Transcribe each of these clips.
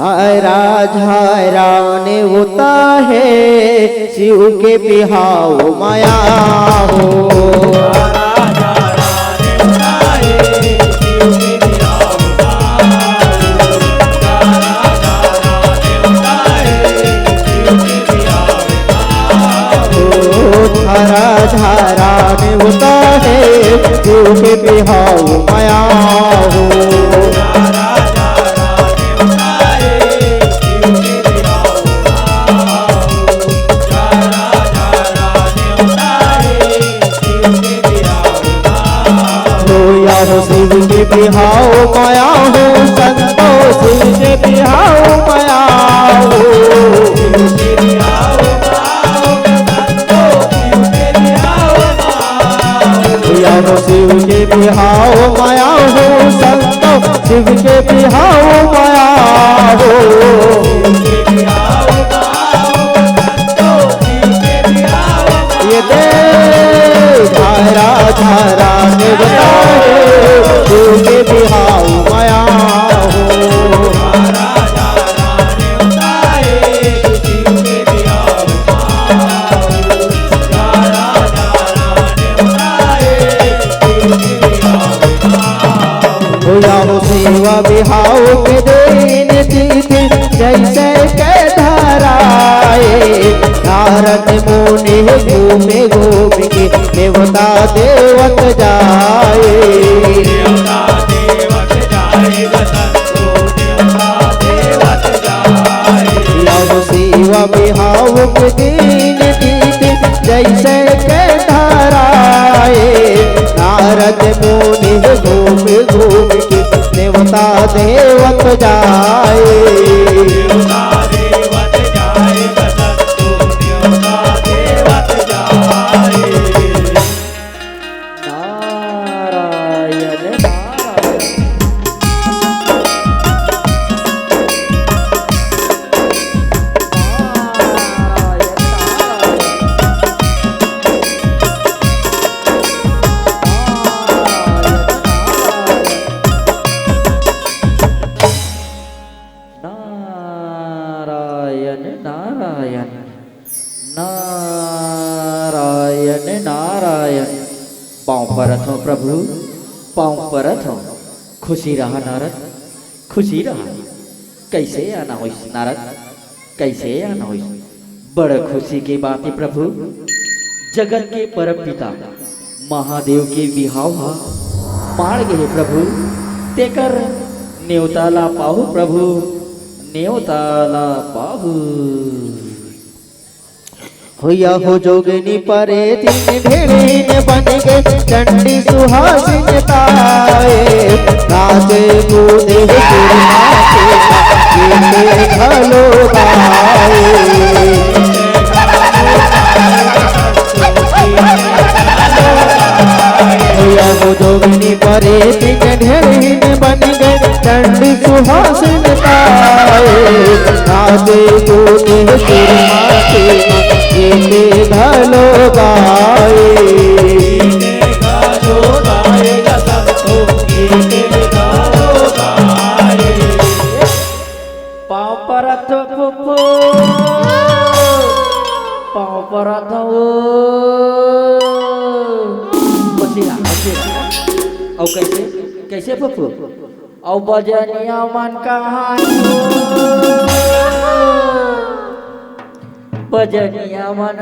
झारा ने होता है शिव के बिहाव माया हो। झारा ने होता है शिव के बिहाव माया हो। शिव के बिहाव माया हो संतो शिव के बिहाव माया हो। शिव के बिहाव माया हो संतो शिव के बिहाव माया हो। ये दे झारा ने बताए शिव के बिहाव माया हो। शिवा बिहाव के दिन तिथि जैसे के धराए नारद मुनि घूमे घूम के देवता देवत जाए। शिवा बिहाव के दिन तिथि जैसे के धराए नारद मुनि घूम घूम के देवता देवत जाए। नारायण नारायण पाँव परत हो प्रभु पाँव परत हो। खुशी रहा नारद खुशी रहा। कैसे आना हो नारद कैसे आना हो। बड़ खुशी की बात है प्रभु जगत के परम पिता महादेव के बिहाव मार गए प्रभु तेकर न्योताला पाहु प्रभु न्योताला पाहु। होया हो जोगनी परे तीन ढेड़ीन बन गए चंडी सुहासिन ताए नाचे कूदे घलो गाए। होया हो जोगनी परे तीन ढेड़ीन बन गए चंडी सुहासिन ताए नाचे कूदे घलो गाए। पाँव परत फुफो पाँव परत औ कैसे कैसे फुफो औ बजनिया मन कहाँ बजनिया मन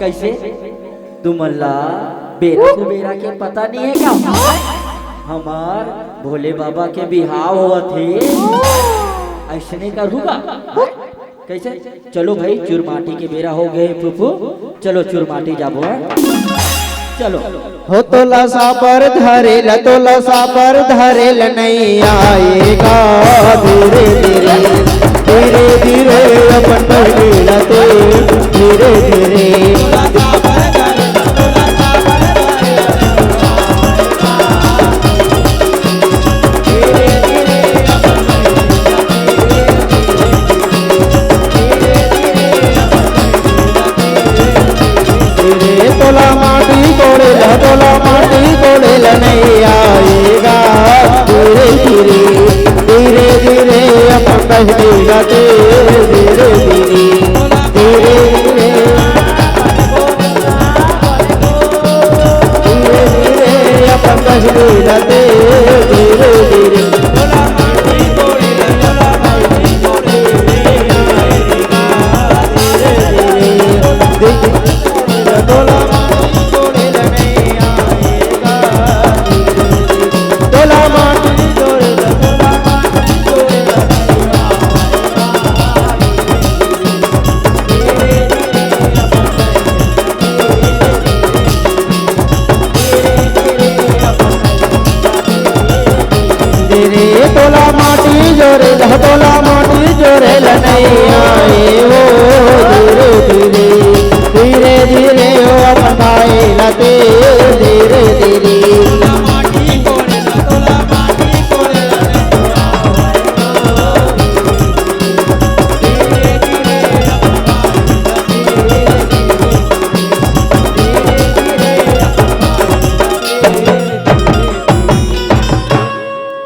कैसे दुमल्ला बेरा को बेरा के पता नहीं है क्या हमार भोले बाबा के बिहाव हुआ थे ऐसने का रूबा कैसे। चलो भाई चुरमाटी के बेरा हो गए फूफू चलो चुरमाटी जाबो चलो। हो तो लसा पर धरेल तो लसा पर धरेल नहीं आएगा धीरे धीरे धीरे धीरे अपन बढ़ते धीरे धीरे। तोला माटी कोड़े नहीं आएगा धीरे धीरे धीरे धीरे अपन कहने लगे धीरे धीरे धीरे धीरे धीरे धीरे अपन कहने लगे धीरे धीरे तोला माटी जोरे नहीं आए वो धीरे धीरे धीरे धीरे वो अपनाए लते धीरे धीरे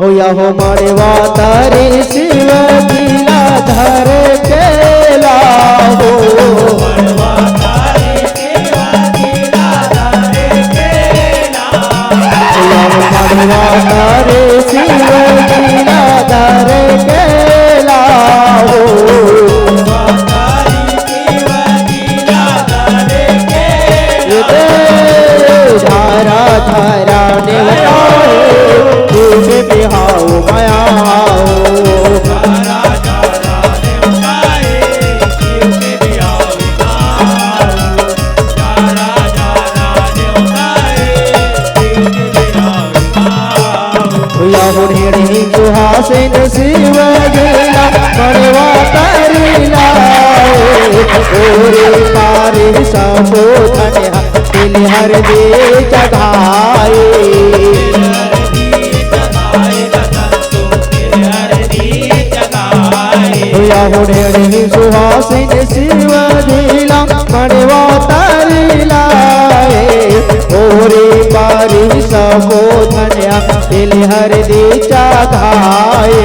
होया हो मारे वातारे शिव गीला धर के लाओ होया हो मारे वातारे शिव गीला धर के लाओ धारा धारा ने बिहाओ माया सुहासिन शिव गीला मनवा करीला पारी सबो धन्या दिल हर दे चढ़ाए सुहासिन शिव गीला मनवा तरीला ओरे पारी सबो धन्या दिल हर दी चढ़ाए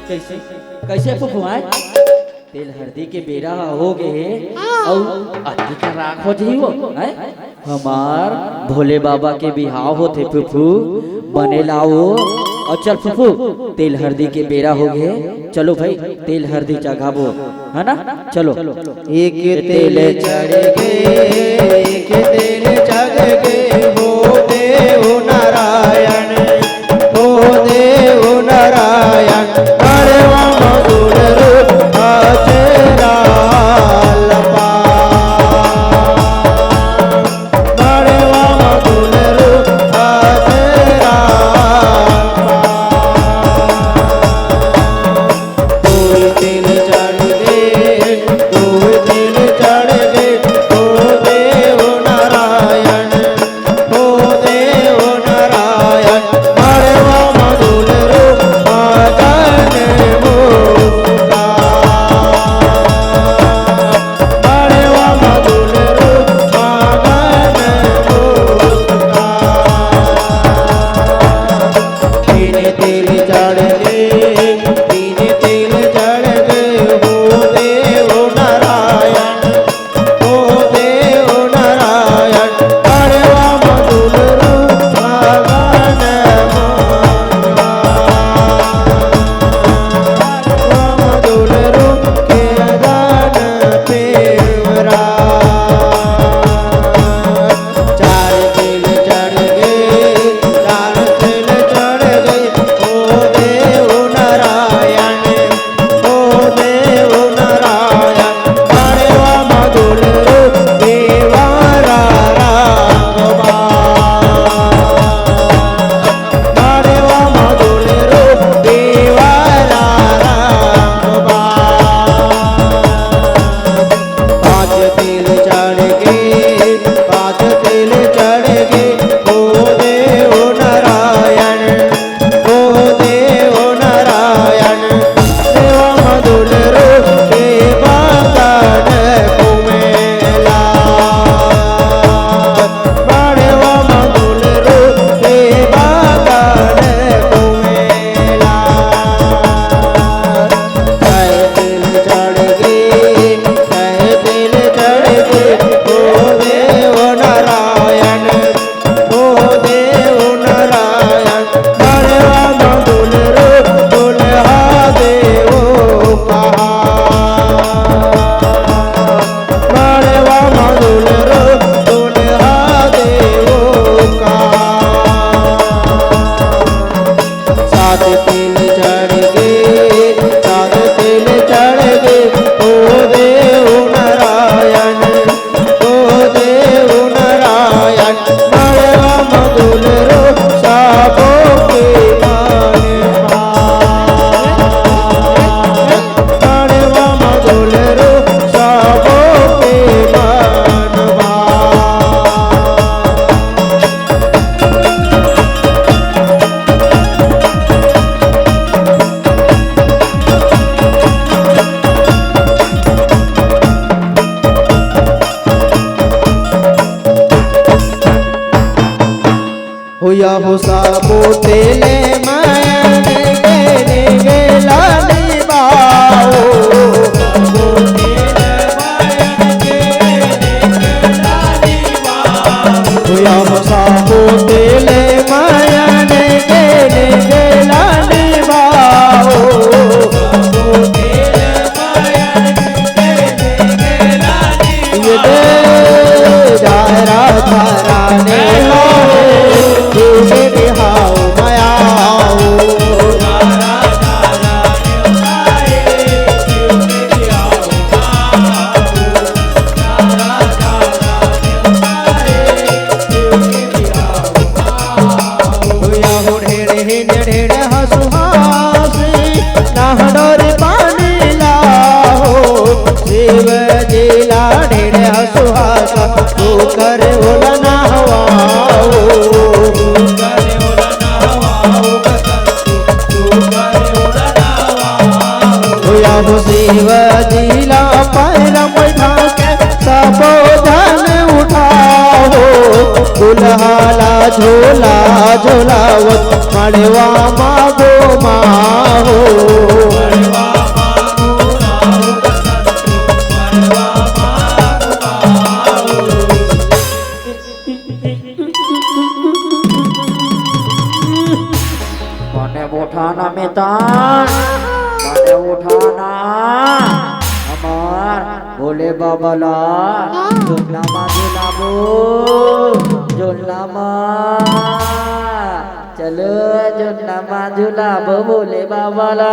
कैसे कैसे फुफुआ तेल हल्दी के बेरा हो गए और अति का राख हो जाइयो हमार भोले बाबा के बिहाव होते फुफू बने लाओ और चल फुफू तेल हल्दी के बेरा हो गए चलो भाई तेल हल्दी चढ़ाबो है ना चलो एक तेल चढ़ गए एक तेल चढ़ गए हो देव नारायण हो देव नारायण परवा मधुर रूप आचरा लपा परवा मधुर रूप आचरा कोई तेल चढ़ गए कोई तेल चढ़ गए हो देव नारायण होया हो साबो तेले मायन के गेला निभाओ होया हो साबो तेले मायन के गेला निभाओ ये दे जायरा थाराने करे ओला ना होया हो शिव जिला पैर बैठा के सबो धन उठाओ दुल्हाला झोला झोलावत मड़वा मागो माहो उठाना मेतान माने उठाना हमार भोले बाबा ला झुलनामा झुलाबो झुलनामा चलो झुलनामा झुलाबो भोले बाबा ला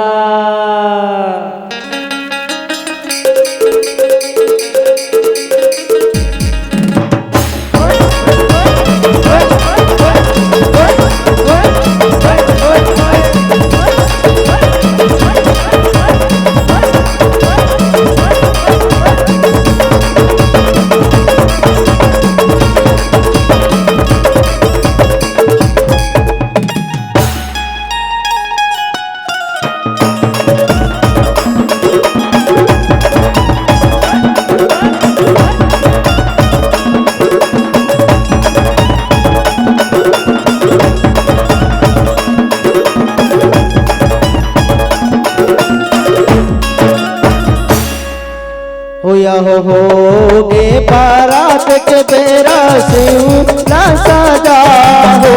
होया हो गे बारात के बेरा शिव ना सजा हो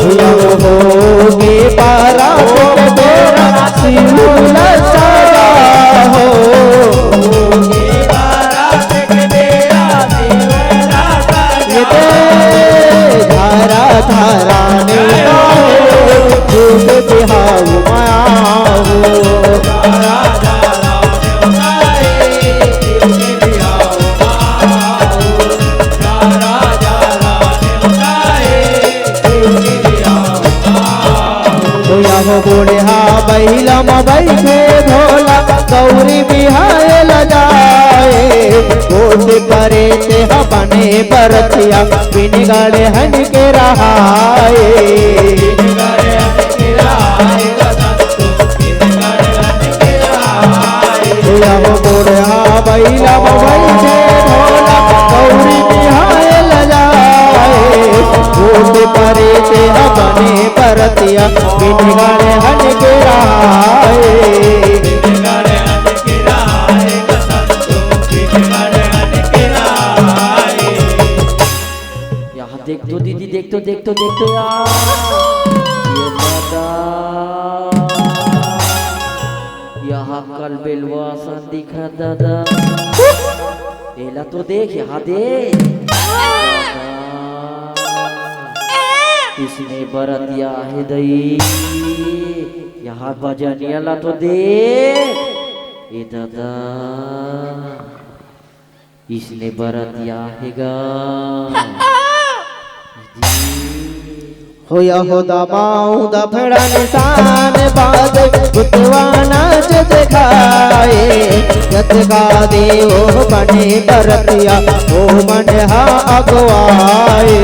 होया हो गे बारात के बेरा शिव ना सजा हो धारा धारा ने बिहाऊ मायाऊ हो बोले हा बैला बैठे भोला गौरी बिहाए लगाए गोट करे ते बने बरतिया बिन गाड़े हन के रहाए हो बोले हा बैला बैठे भोला गौरी बिहाए लगाए गोट करे ते बने बरतिया बिन गाड़े हन के रहाए देख तो दीदी देख तो यार ये दादा यहाँ कल बेलवा सन दिखा दादा एला तो देख यहाँ देख इसने बरतिया है दई यहाँ बजनिया ला तो देख ये दादा इसने बरतिया है गा होया हो दबाऊ दफड़ा निशान बाद गुतवा नाच दिखाए जत का देव बने बरतिया ओ मन हा अगवाए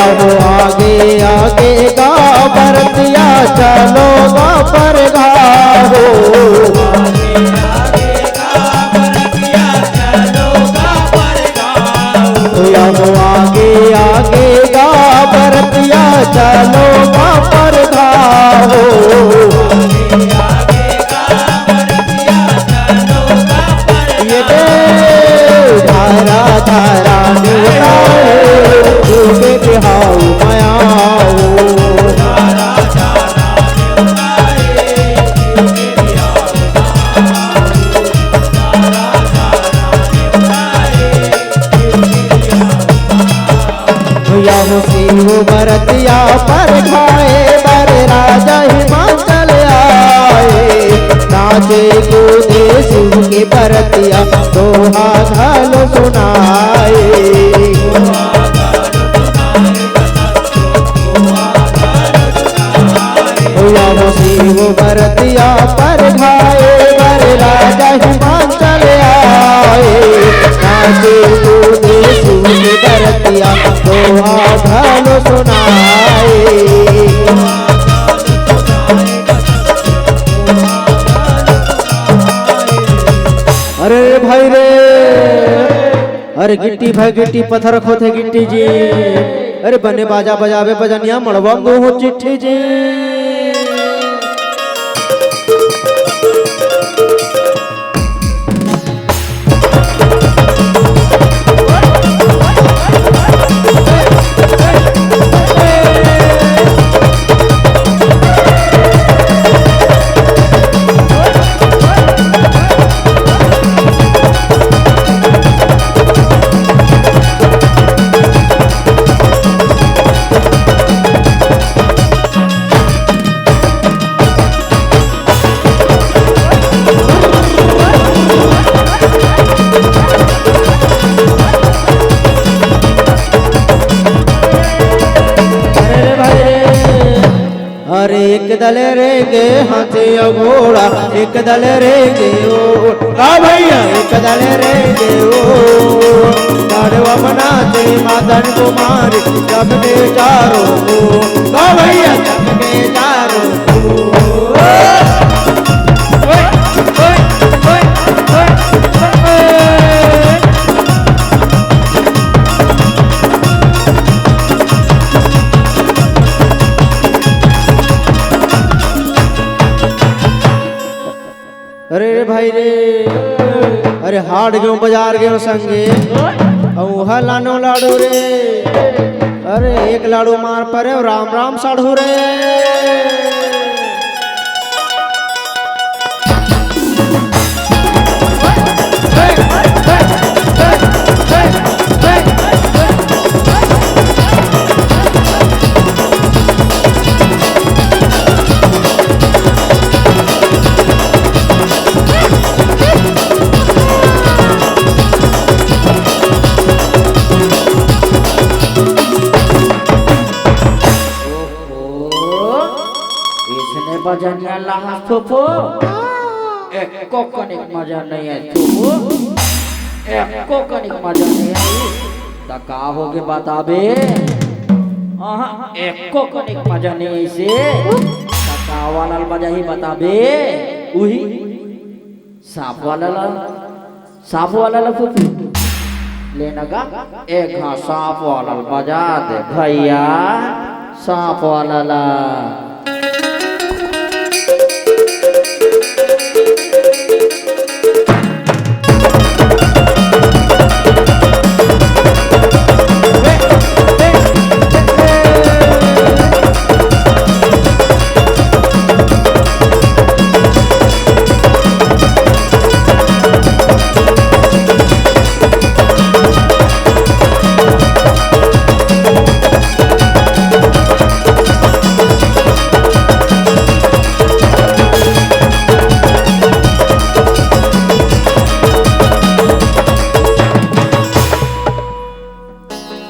आगे आगे गा बरतिया चलो गा पर चलो पर धाओ ये दे धारा धारा के बिहाऊ मयाओ शिव भरतिया पर खाए बर राजा हिमाचल आए नाचे कूदे शिव की भरतिया दोहा घालो सुनाए शिव भरतिया पर खाए बर राजा हिमाचल आए नाचे कूदे शिव की भरतिया दोहा घालो सुनाए अरे भाई रे अरे गिट्टी भाई गिट्टी पत्थर खोते गिट्टी जी अरे बने बाजा बजावे बजनिया मड़वा हो चिट्ठी जी अरे एक दल रेंगे हाथी घोड़ा एक दल रेंगे ओ भैया एक दल रेंगे ओ लाडवा मनाते मादन कुमारी सबके चारों को भैया सबके चारों अरे रे भाई रे अरे हाट गयो बाजार गयो संगे औहा लानो लाडू रे अरे एक लाडू मार परे राम राम साढ़ू रे बजनिया लहा थोपो एको कनिक मजा नहीं है थोपो एको कनिक मजा नहीं है ता का होगे बताबे एको कनिक मजा नहीं से ता का वाला बजा ही बताबे उही सांप वाला फूफी लेना का एक हाँ सांप वाला बजा दे भैया सांप वाला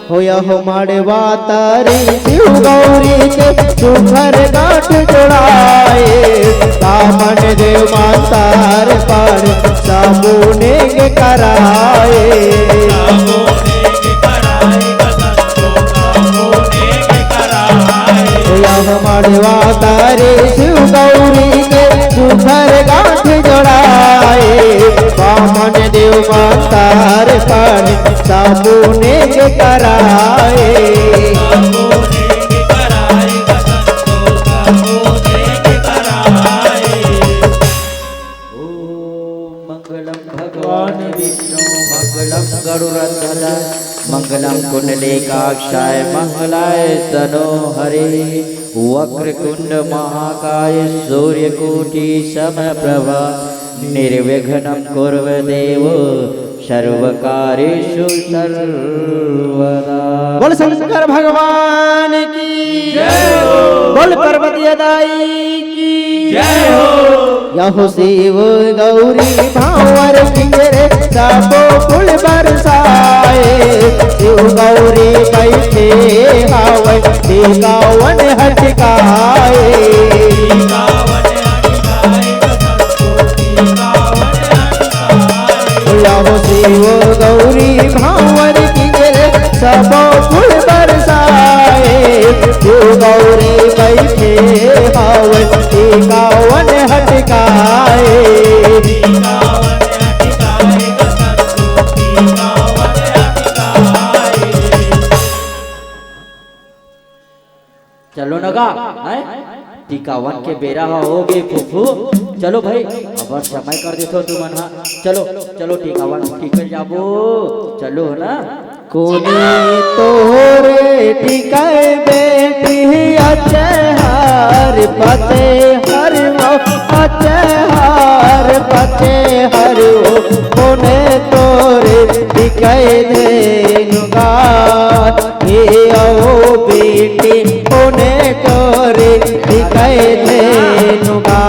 होया हो माड़वा तारी शिव गौरी के सुखर गांठ जोड़ाए कामन देव मातार पर साबुने के कराए होया हो माड़वा तारी शिव गौरी के सुखर गांठ जोड़ाए कामन देव मातार पर साबुने के कराए मंगलम गरुड़ध्वज मंगलम कुंडलीकाक्षाय मंगलाय तनोहरे वक्रतुंड महाकाय सूर्यकोटि समप्रभा निर्विघ्नं कुरु देव सर्वकार्येषु सर्वदा। बोल शंकर भगवान की जय हो। बोल पार्वती दाई की जय हो। यहो शिव गौरी भावर पिंजरे सबो फूल बरसाए शिव गौरी बैठे हावै टिकावन हटकाए यहो शिव गौरी भावर पिंजरे सबो फूल बरसाए शिव गौरी बैठे हावै टिकावन हटकाए। चलो नगा टिकावन के बेरा होगे फूफू। चलो भाई अब समय कर देतो तुमन हा। चलो चलो टिकावन टिकल जाबो चलो ना। कोनी तोरे टिकाए बेटी अचहार पते हर अचहार पते हर कोने तोरे टिकाए धेनुगा हे आओ बेटी कोने तोरे टिकाए धेनुगा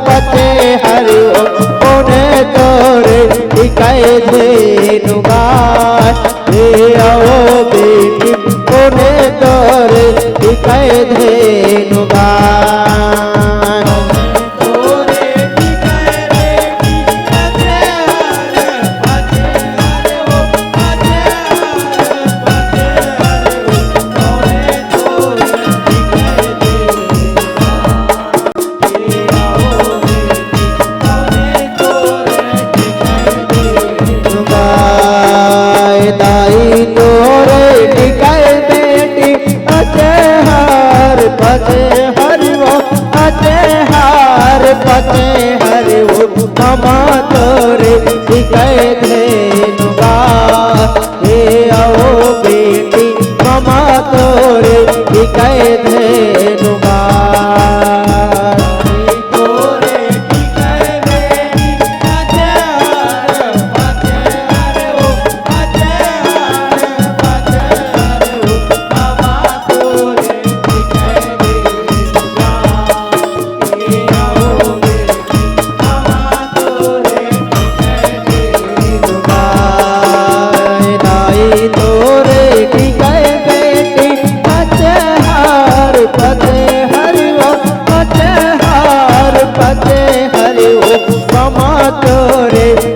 पते हर कोने तोरे टिकाए धेनुगा हे आओ बेटी कोने तोरे टिकाए धेनुगा। पते हरि ममा तोरे टिकाए धेनुगा हे आओ बेटी ममा तोरे टिकाए धेनुगा।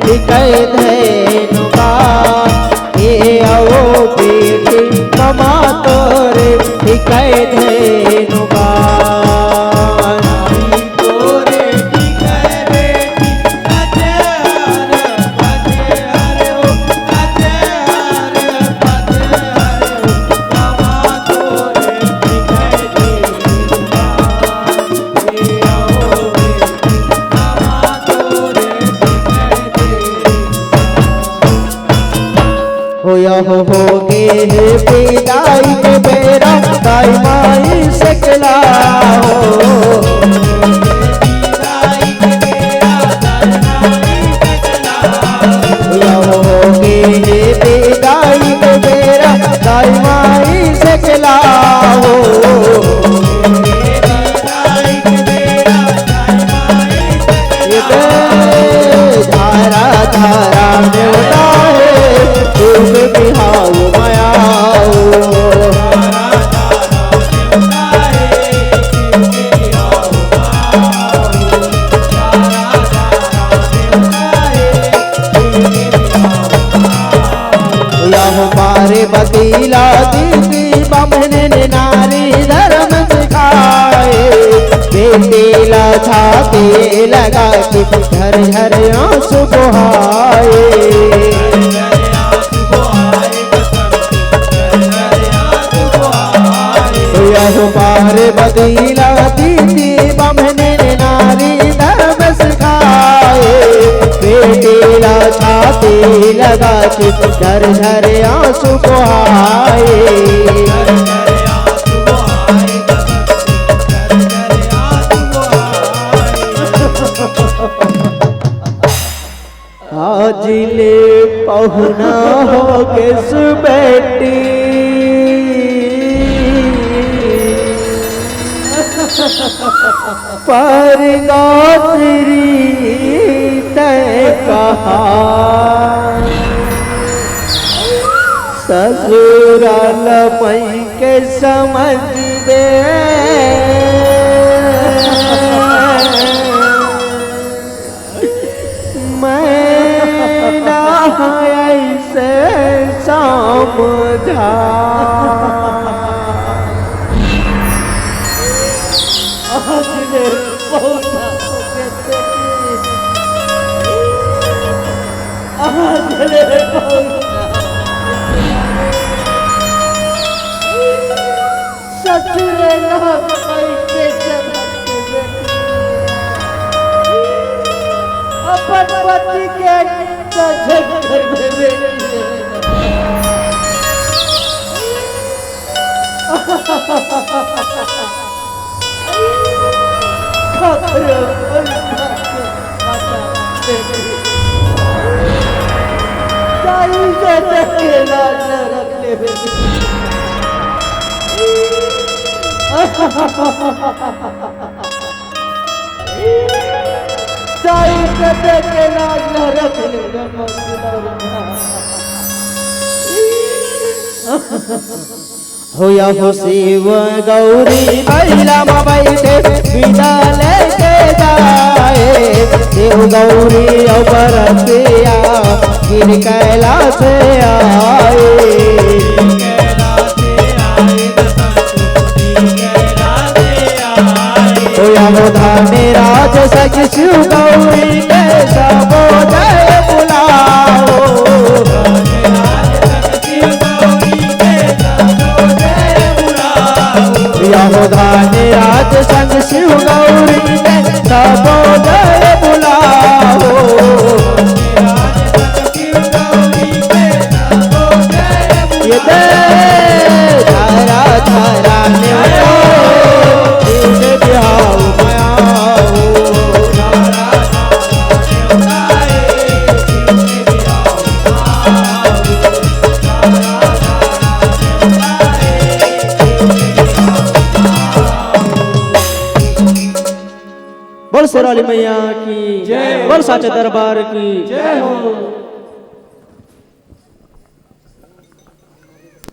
टिकाए धेनुगा हे आओ बेटी ममा तोरे टिकाए धेनुगा। होगे हे विदाई के बेरा दाई माई से खिलाओ होगे हे विदाई के बेरा दाई माई से खिलाओ धारा धारा न्योता है तुम बिहाओ मायाओ बतीला दीदी बामने नारी धर्म सिखाए बेटीला छाती लगा के झर झर आंसू बहाए यह पार बतीला दीदी बामने नारी धर्म सिखाए बेटीला छाती लगा के झर झर आंसू बहाए आज ले पहुना हो किस बेटी पर गात्री तय कहा ससुराल मई के समझ दे ऐसे समझा अपन पति के घर में बेटी होया हो शिव गौरी महिला बैठे बिना लेके जाए शिव गौरी बरतिया गिर कैलाश आए होया हो धाने राज सखी शिव गौरी के सब जय बुलाओ हो धाने राज संग शिव गौरी में सबो जय बुलाओ ये दे धारा धारा ने बिहाओ बोल शेरावाली मैया की जय, बोल साचे दरबार की जय हो।